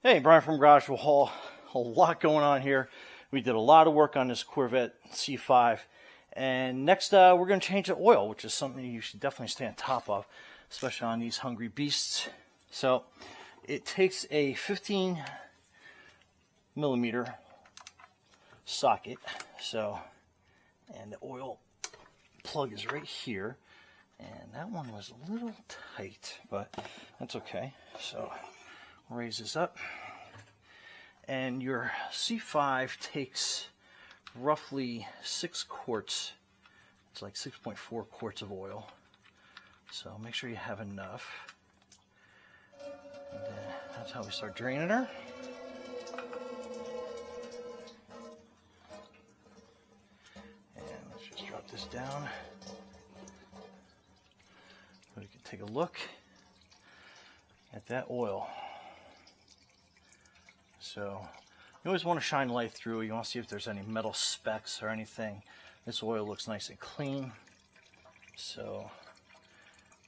Hey, Brian from Garage Haul. A lot going on here. We did a lot of work on this Corvette C5. And next, we're going to change the oil, which is something you should definitely stay on top of, especially on these hungry beasts. So it takes a 15 millimeter socket. And the oil plug is right here. And that one was a little tight, but that's okay. So raise this up, and your C5 takes roughly 6 quarts. It's like 6.4 quarts of oil, so make sure you have enough. And that's how we start draining her. And let's just drop this down so we can take a look at that oil. So you always want to shine light through. You want to see if there's any metal specks or anything. This oil looks nice and clean, so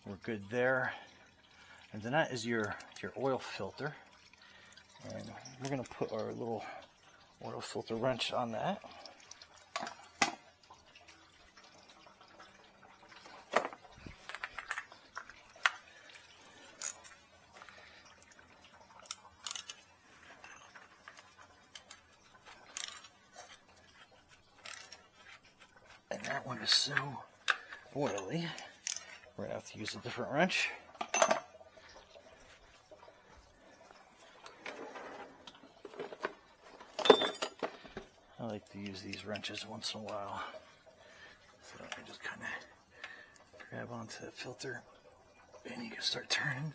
we're good there. And then that is your oil filter, and we're going to put our little oil filter wrench on that. And that one is so oily, we're going to have to use a different wrench. I like to use these wrenches once in a while. So I just kind of grab onto the filter and you can start turning.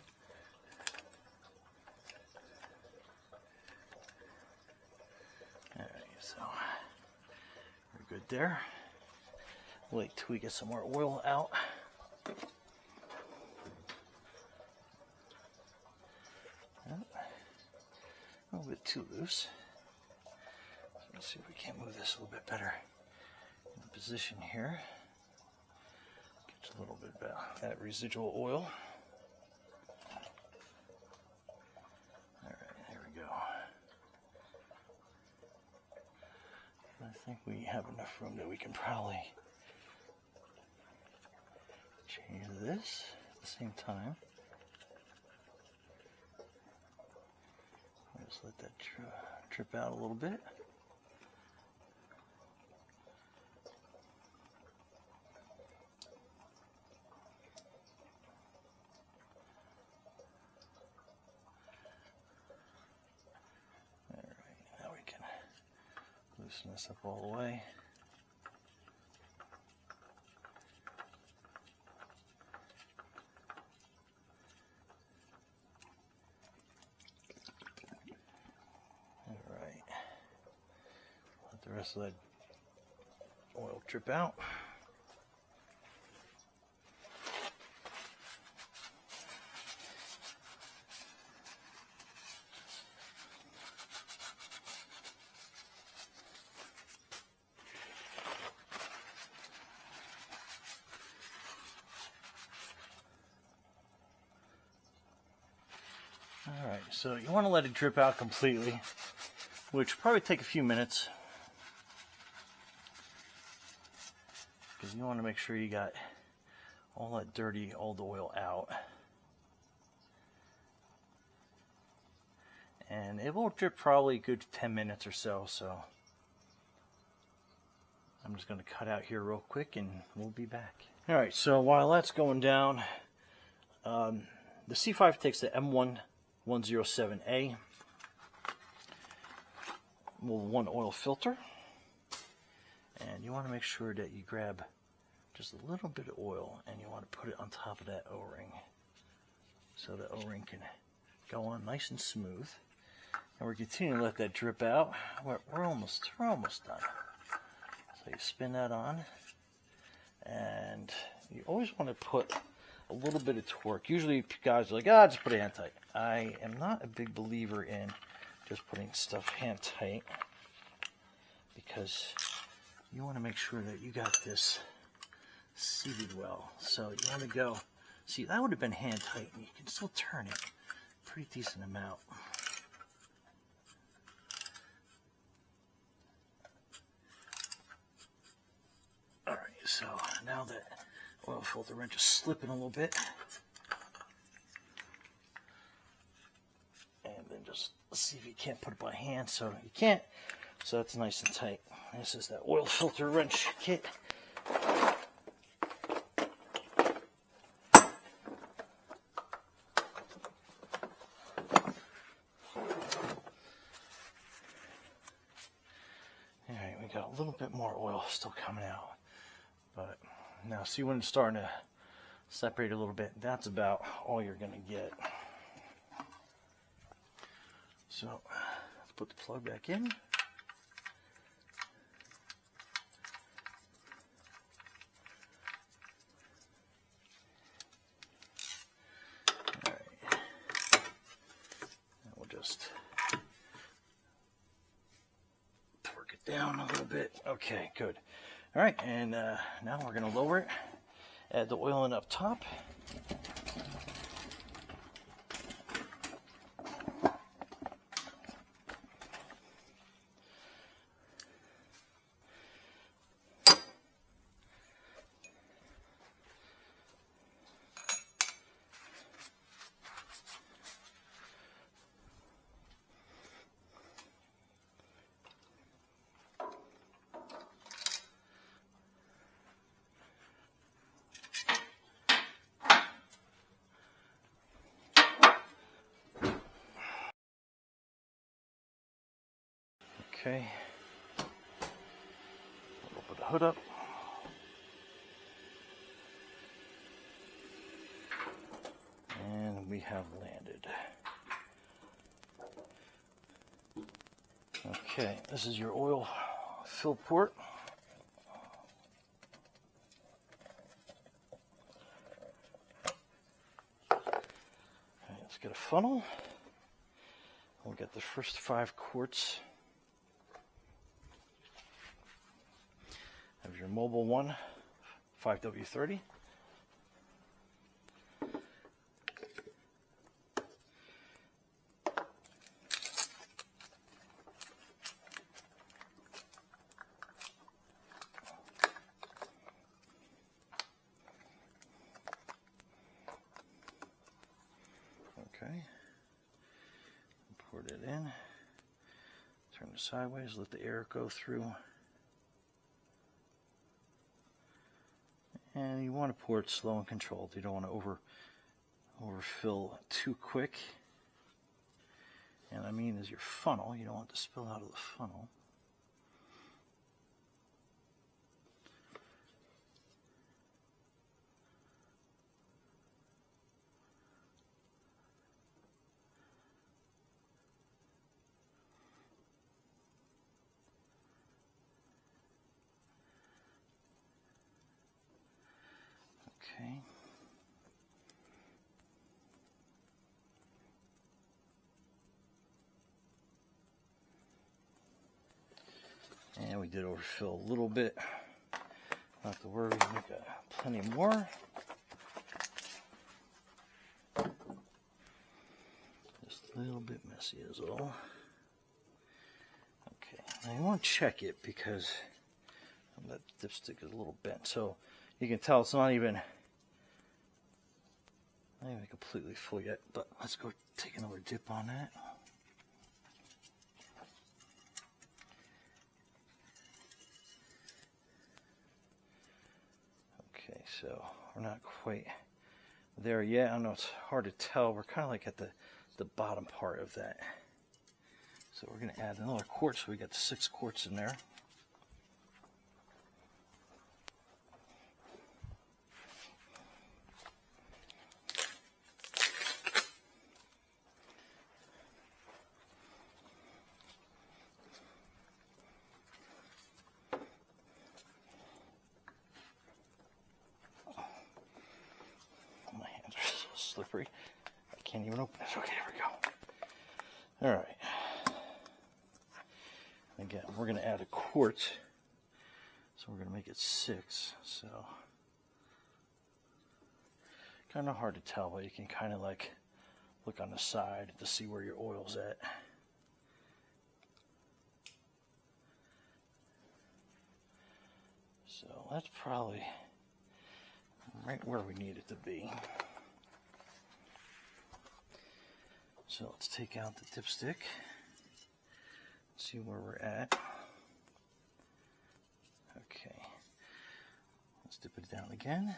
Alright, so we're good there. Wait till we get some more oil out. A little bit too loose. So let's see if we can't move this a little bit better in position here. Get a little bit about that residual oil. Alright, there we go. I think we have enough room that we can probably change this at the same time. I'll just let that drip out a little bit. Alright, now we can loosen this up all the way. The rest of that oil drip out. Alright, so you want to let it drip out completely, which will probably take a few minutes. Because you want to make sure you got all that dirty old oil out. And it will drip probably a good 10 minutes or so, so I'm just going to cut out here real quick and we'll be back. Alright, so while that's going down, the C5 takes the M1107A, one oil filter. And you want to make sure that you grab just a little bit of oil and you want to put it on top of that O-ring so the O-ring can go on nice and smooth. And we're continuing to let that drip out. We're almost done. So you spin that on, and you always want to put a little bit of torque. Usually guys are like, just put it hand tight. I am not a big believer in just putting stuff hand tight, because you want to make sure that you got this seated well. So you want to go, see, that would have been hand tight, and you can still turn it pretty decent amount. now that oil filter wrench is slipping a little bit. And then just see if you can't put it by hand. So you can't. So that's nice and tight. This is that oil filter wrench kit. Alright, we got a little bit more oil still coming out. But now see when it's starting to separate a little bit, that's about all you're going to get. So let's put the plug back in. Torque it down a little bit. Okay, good. All right, and now we're going to lower it. Add the oil in up top. Okay, we'll put the hood up. And we have landed. Okay, this is your oil fill port. Okay, let's get a funnel. We'll get the first 5 quarts. Have your mobile one, 5W30. Okay. Pour it in. Turn it sideways, let the air go through. And you want to pour it slow and controlled. You don't want to overfill too quick. And I mean is your funnel. You don't want to spill out of the funnel. Okay. And we did overfill a little bit. Not to worry, we've got plenty more. Just a little bit messy is all. Okay, now you want to check it because that dipstick is a little bent. So you can tell it's not even completely full yet, but let's go take another dip on that. Okay, so we're not quite there yet. I know it's hard to tell. We're kind of like at the bottom part of that. So we're going to add another quart, so we got 6 quarts in there. Slippery. I can't even open this. Okay, here we go. All right. Again, we're going to add a quart. So we're going to make it 6. So kind of hard to tell, but you can kind of like look on the side to see where your oil's at. So that's probably right where we need it to be. So let's take out the dipstick, see where we're at. Okay, let's dip it down again.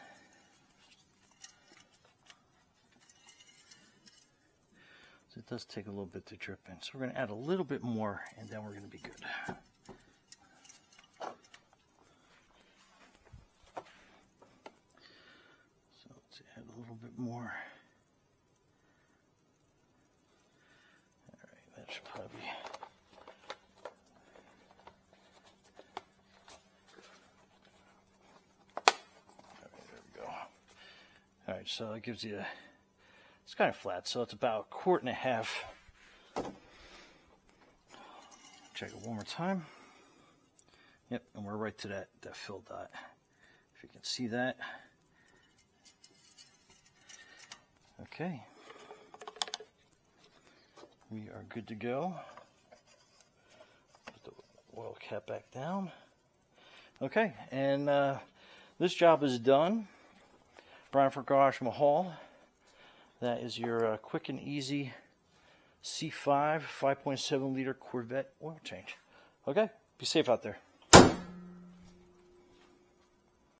So it does take a little bit to drip in. So we're going to add a little bit more, and then we're going to be good. So let's add a little bit more. All right, that should probably be. All right, there we go. All right, so it gives you a. It's kind of flat, so it's about 1.5 quarts. Check it one more time. Yep, and we're right to that fill dot. If you can see that. Okay. We are good to go. Put the oil cap back down. Okay, and this job is done. Brantford Garage Mahal. That is your quick and easy C5 5.7 liter Corvette oil change. Okay, be safe out there.